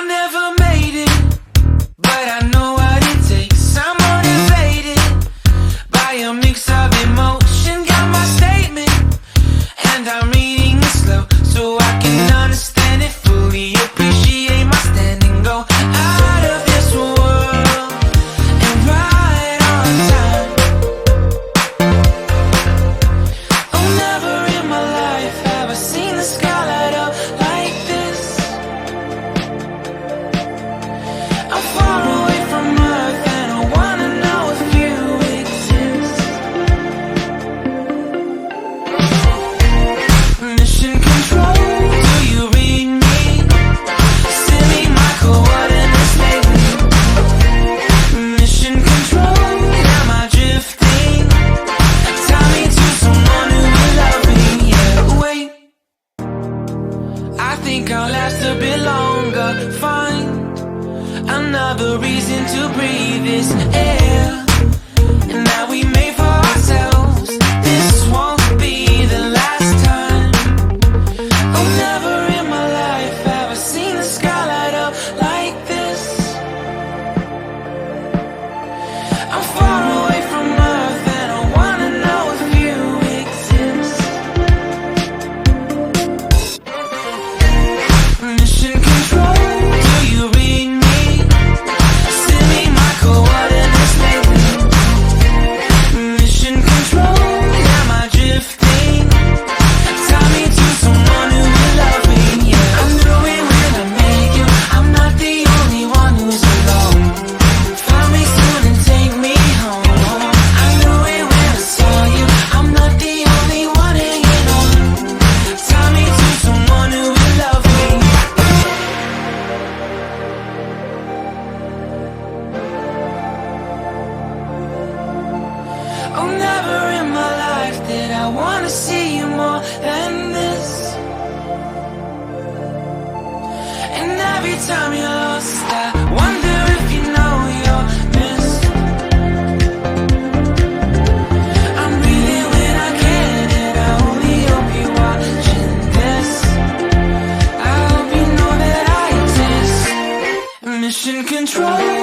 never made it, but I know what it takes. I'm motivated by a mix of emotion. Got my statement, and I'm reading it slow so I can understand it fully. Appreciate my standing, go out of this world and right on time. Oh, never in my life have I seen the sky light up like this. I'm far away from Earth and I wanna know if you exist. Mission control, do you read me? Send me my coordinates lately. Mission control, am I drifting? Tie me to someone who will love me. Yeah, wait, I think I'll last a bit longer. Find another reason to breathe this air. And now we made for ourselves. This won't be the last time. Oh, never in my life have I seen the sky light up like this. I'm far away from Earth and I wanna know if you exist. Mission control, do you read me? Send me my coordinates lately. Mission control, am I drifting? Tie me to someone who will love me. Yeah, I knew it when I met you. I'm not the only one who's alone. Find me soon and take me home. I knew it when I saw you. I'm not the only one hanging on. Tie me to someone who will love me. Oh, never in my life did I wanna see you more than this. And every time you're lost, I wonder if you know you're missed. I'm breathing when I can, and I only hope you're watching this. I hope you know that I exist. Mission control,